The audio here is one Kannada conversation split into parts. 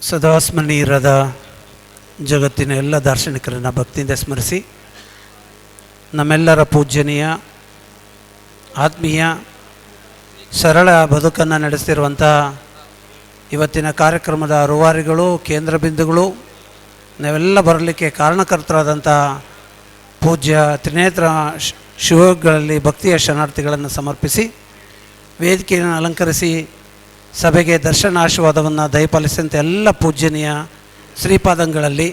ಸದಾಸ್ಮರಣೀಯರಾದ ಜಗತ್ತಿನ ಎಲ್ಲ ದಾರ್ಶನಿಕರನ್ನು ಭಕ್ತಿಯಿಂದ ಸ್ಮರಿಸಿ, ನಮ್ಮೆಲ್ಲರ ಪೂಜ್ಯನೀಯ ಆತ್ಮೀಯ ಸರಳ ಬದುಕನ್ನು ನಡೆಸ್ತಿರುವಂಥ ಇವತ್ತಿನ ಕಾರ್ಯಕ್ರಮದ ರೂವಾರಿಗಳು, ಕೇಂದ್ರ ಬಿಂದುಗಳು, ನಾವೆಲ್ಲ ಬರಲಿಕ್ಕೆ ಕಾರಣಕರ್ತರಾದಂಥ ಪೂಜ್ಯ ತ್ರಿನೇತ್ರ ಶಿವಗಳಲ್ಲಿ ಭಕ್ತಿಯ ಶರಣಾರ್ಥಿಗಳನ್ನು ಸಮರ್ಪಿಸಿ, ವೇದಿಕೆಯನ್ನು ಅಲಂಕರಿಸಿ ಸಭೆಗೆ ದರ್ಶನ ಆಶೀರ್ವಾದವನ್ನು ದಯಪಾಲಿಸಿದಂಥ ಎಲ್ಲ ಪೂಜ್ಯನೀಯ ಶ್ರೀಪಾದಂಗಳಲ್ಲಿ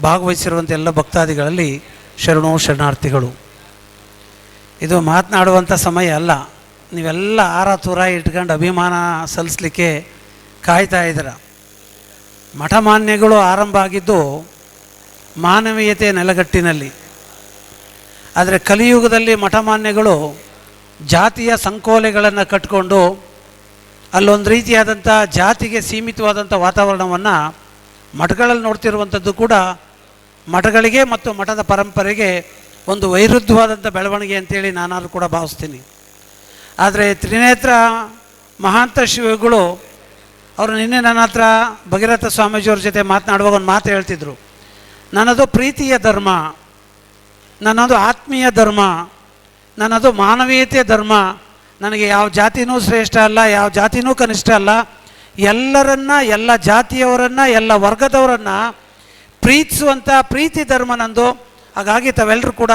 ಭಾಗವಹಿಸಿರುವಂಥ ಎಲ್ಲ ಭಕ್ತಾದಿಗಳಲ್ಲಿ ಶರಣಾರ್ಥಿಗಳು. ಇದು ಮಾತನಾಡುವಂಥ ಸಮಯ ಅಲ್ಲ. ನೀವೆಲ್ಲ ಆರ ತೂರ ಇಟ್ಕೊಂಡು ಅಭಿಮಾನ ಸಲ್ಲಿಸಲಿಕ್ಕೆ ಕಾಯ್ತಾ ಇದ್ದೀರ. ಮಠಮಾನ್ಯಗಳು ಆರಂಭ ಆಗಿದ್ದು ಮಾನವೀಯತೆ ನೆಲಗಟ್ಟಿನಲ್ಲಿ. ಆದರೆ ಕಲಿಯುಗದಲ್ಲಿ ಮಠಮಾನ್ಯಗಳು ಜಾತಿಯ ಸಂಕೋಲೆಗಳನ್ನು ಕಟ್ಟಿಕೊಂಡು ಅಲ್ಲೊಂದು ರೀತಿಯಾದಂಥ ಜಾತಿಗೆ ಸೀಮಿತವಾದಂಥ ವಾತಾವರಣವನ್ನು ಮಠಗಳಲ್ಲಿ ನೋಡ್ತಿರುವಂಥದ್ದು ಕೂಡ ಮಠಗಳಿಗೆ ಮತ್ತು ಮಠದ ಪರಂಪರೆಗೆ ಒಂದು ವೈರುಧ್ಯವಾದಂಥ ಬೆಳವಣಿಗೆ ಅಂತೇಳಿ ನಾನಾದರೂ ಕೂಡ ಭಾವಿಸ್ತೀನಿ. ಆದರೆ ತ್ರಿನೇತ್ರ ಮಹಾಂತ ಶಿವಗಳು ಅವರು ನಿನ್ನೆ ನನ್ನ ಹತ್ರ ಭಗೀರಥ ಸ್ವಾಮೀಜಿಯವ್ರ ಜೊತೆ ಮಾತನಾಡುವಾಗ ಒಂದು ಮಾತು ಹೇಳ್ತಿದ್ರು. ನನ್ನದು ಪ್ರೀತಿಯ ಧರ್ಮ, ನನ್ನದು ಆತ್ಮೀಯ ಧರ್ಮ, ನನ್ನದು ಮಾನವೀಯತೆಯ ಧರ್ಮ. ನನಗೆ ಯಾವ ಜಾತಿನೂ ಶ್ರೇಷ್ಠ ಅಲ್ಲ, ಯಾವ ಜಾತಿನೂ ಕನಿಷ್ಠ ಅಲ್ಲ. ಎಲ್ಲರನ್ನ, ಎಲ್ಲ ಜಾತಿಯವರನ್ನು, ಎಲ್ಲ ವರ್ಗದವರನ್ನು ಪ್ರೀತಿಸುವಂಥ ಪ್ರೀತಿ ಧರ್ಮ ನಂದು. ಹಾಗಾಗಿ ತಾವೆಲ್ಲರೂ ಕೂಡ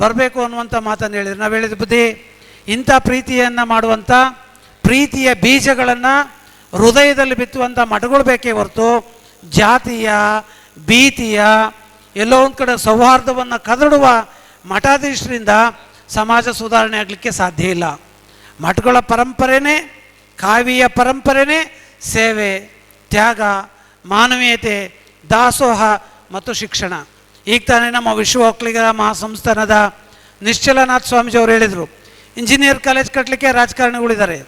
ಬರಬೇಕು ಅನ್ನುವಂಥ ಮಾತನ್ನು ಹೇಳಿದ್ರು. ನಾವು ಹೇಳಿದ ಬುದ್ಧಿ, ಇಂಥ ಪ್ರೀತಿಯನ್ನು ಮಾಡುವಂಥ ಪ್ರೀತಿಯ ಬೀಜಗಳನ್ನು ಹೃದಯದಲ್ಲಿ ಬಿತ್ತುವಂಥ ಮಠಗಳು ಬೇಕೇ ಹೊರತು ಜಾತಿಯ, ಭೀತಿಯ, ಎಲ್ಲೋ ಒಂದು ಕಡೆ ಸೌಹಾರ್ದವನ್ನು ಕದಡುವ ಮಠಾಧೀಶರಿಂದ ಸಮಾಜ ಸುಧಾರಣೆ ಆಗಲಿಕ್ಕೆ ಸಾಧ್ಯ ಇಲ್ಲ. ಮಠಗಳ ಪರಂಪರೆನೇ, ಕಾವ್ಯ ಪರಂಪರೆನೇ ಸೇವೆ, ತ್ಯಾಗ, ಮಾನವೀಯತೆ, ದಾಸೋಹ ಮತ್ತು ಶಿಕ್ಷಣ. ಈಗ ತಾನೇ ನಮ್ಮ ವಿಶ್ವ ಒಕ್ಕಲಿಗರ ಮಹಾಸಂಸ್ಥಾನದ ನಿಶ್ಚಲನಾಥ್ ಸ್ವಾಮೀಜಿಯವರು ಹೇಳಿದರು, ಇಂಜಿನಿಯರ್ ಕಾಲೇಜ್ ಕಟ್ಟಲಿಕ್ಕೆ ರಾಜಕಾರಣಿಗಳಿದ್ದಾರೆ,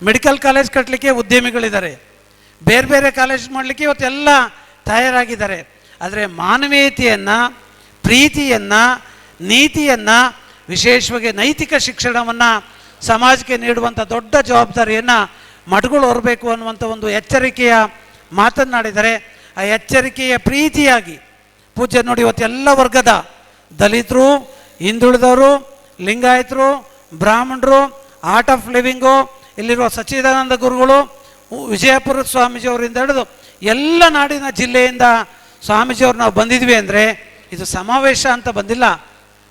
ಮೆಡಿಕಲ್ ಕಾಲೇಜ್ ಕಟ್ಟಲಿಕ್ಕೆ ಉದ್ಯಮಿಗಳಿದ್ದಾರೆ, ಬೇರೆ ಬೇರೆ ಕಾಲೇಜ್ ಮಾಡಲಿಕ್ಕೆ ಇವತ್ತೆಲ್ಲ ತಯಾರಾಗಿದ್ದಾರೆ. ಆದರೆ ಮಾನವೀಯತೆಯನ್ನು, ಪ್ರೀತಿಯನ್ನು, ನೀತಿಯನ್ನು, ವಿಶೇಷವಾಗಿ ನೈತಿಕ ಶಿಕ್ಷಣವನ್ನು ಸಮಾಜಕ್ಕೆ ನೀಡುವಂಥ ದೊಡ್ಡ ಜವಾಬ್ದಾರಿಯನ್ನು ಮಠಗಳು ಹೊರಬೇಕು ಅನ್ನುವಂಥ ಒಂದು ಎಚ್ಚರಿಕೆಯ ಮಾತನ್ನಾಡಿದ್ದಾರೆ. ಆ ಎಚ್ಚರಿಕೆಯ ಪ್ರೀತಿಯಾಗಿ ಪೂಜ್ಯ ನೋಡಿ, ಇವತ್ತೆಲ್ಲ ವರ್ಗದ ದಲಿತರು, ಹಿಂದುಳಿದವರು, ಲಿಂಗಾಯತರು, ಬ್ರಾಹ್ಮಣರು, ಆರ್ಟ್ ಆಫ್ ಲಿವಿಂಗು, ಇಲ್ಲಿರುವ ಸಚ್ಚಿದಾನಂದ ಗುರುಗಳು, ವಿಜಯಪುರ ಸ್ವಾಮೀಜಿಯವರಿಂದ ಹಿಡಿದು ಎಲ್ಲ ನಾಡಿನ ಜಿಲ್ಲೆಯಿಂದ ಸ್ವಾಮೀಜಿಯವ್ರು ನಾವು ಬಂದಿದ್ವಿ ಅಂದರೆ ಇದು ಸಮಾವೇಶ ಅಂತ ಬಂದಿಲ್ಲ,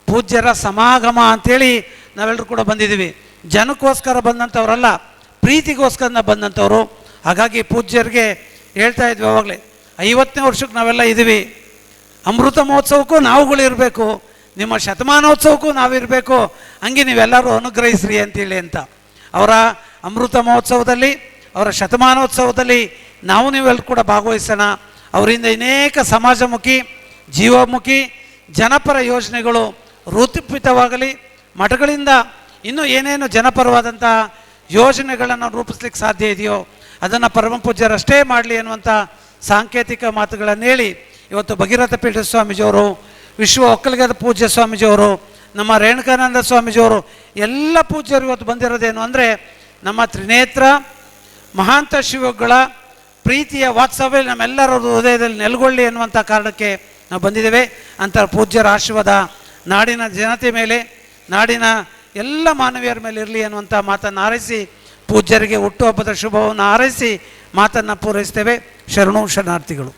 ಪೂಜ್ಯರ ಸಮಾಗಮ ಅಂಥೇಳಿ ನಾವೆಲ್ಲರೂ ಕೂಡ ಬಂದಿದ್ದೀವಿ. ಜನಕ್ಕೋಸ್ಕರ ಬಂದಂಥವ್ರಲ್ಲ, ಪ್ರೀತಿಗೋಸ್ಕರ ಬಂದಂಥವ್ರು. ಹಾಗಾಗಿ ಪೂಜ್ಯರಿಗೆ ಹೇಳ್ತಾ ಇದ್ವಿ ಅವಾಗಲೇ, 50ನೇ ವರ್ಷಕ್ಕೆ ನಾವೆಲ್ಲ ಇದ್ದೀವಿ, ಅಮೃತ ಮಹೋತ್ಸವಕ್ಕೂ ನಾವುಗಳಿರಬೇಕು, ನಿಮ್ಮ ಶತಮಾನೋತ್ಸವಕ್ಕೂ ನಾವಿರಬೇಕು, ಹಂಗೆ ನೀವೆಲ್ಲರೂ ಅನುಗ್ರಹಿಸ್ರಿ ಅಂತೇಳಿ ಅಂತ. ಅವರ ಅಮೃತ ಮಹೋತ್ಸವದಲ್ಲಿ, ಅವರ ಶತಮಾನೋತ್ಸವದಲ್ಲಿ ನಾವು ನೀವೆಲ್ಲರೂ ಕೂಡ ಭಾಗವಹಿಸೋಣ. ಅವರಿಂದ ಅನೇಕ ಸಮಾಜಮುಖಿ, ಜೀವಮುಖಿ, ಜನಪರ ಯೋಜನೆಗಳು ರೂಪಿತವಾಗಲಿ. ಮಠಗಳಿಂದ ಇನ್ನೂ ಏನೇನು ಜನಪರವಾದಂಥ ಯೋಜನೆಗಳನ್ನು ರೂಪಿಸ್ಲಿಕ್ಕೆ ಸಾಧ್ಯ ಇದೆಯೋ ಅದನ್ನು ಪರಮ ಪೂಜ್ಯರಷ್ಟೇ ಮಾಡಲಿ ಅನ್ನುವಂಥ ಸಾಂಕೇತಿಕ ಮಾತುಗಳನ್ನು ಹೇಳಿ, ಇವತ್ತು ಭಗೀರಥ ಪೀಠ ಸ್ವಾಮೀಜಿಯವರು, ವಿಶ್ವ ಒಕ್ಕಲಿಗರ ಪೂಜ್ಯ ಸ್ವಾಮೀಜಿಯವರು, ನಮ್ಮ ರೇಣುಕಾನಂದ ಸ್ವಾಮೀಜಿಯವರು, ಎಲ್ಲ ಪೂಜ್ಯರು ಇವತ್ತು ಬಂದಿರೋದೇನು ಅಂದರೆ ನಮ್ಮ ತ್ರಿನೇತ್ರ ಮಹಾಂತ ಶಿವಗಳ ಪ್ರೀತಿಯ ವಾತ್ಸವ್ಯ ನಮ್ಮೆಲ್ಲರ ಹೃದಯದಲ್ಲಿ ನೆಲೆಗೊಳ್ಳಿ ಎನ್ನುವಂಥ ಕಾರಣಕ್ಕೆ ನಾವು ಬಂದಿದ್ದೇವೆ. ಅಂಥ ಪೂಜ್ಯರ ಆಶೀರ್ವಾದ ನಾಡಿನ ಜನತೆ ಮೇಲೆ, ನಾಡಿನ ಎಲ್ಲ ಮಾನವೀಯರ ಮೇಲೆ ಇರಲಿ ಅನ್ನುವಂಥ ಮಾತನ್ನು ಹಾರೈಸಿ, ಪೂಜ್ಯರಿಗೆ ಹುಟ್ಟುಹಬ್ಬದ ಶುಭವನ್ನು ಹಾರೈಸಿ ಮಾತನ್ನು ಪೂರೈಸ್ತೇವೆ. ಶರಣಾರ್ಥಿಗಳು.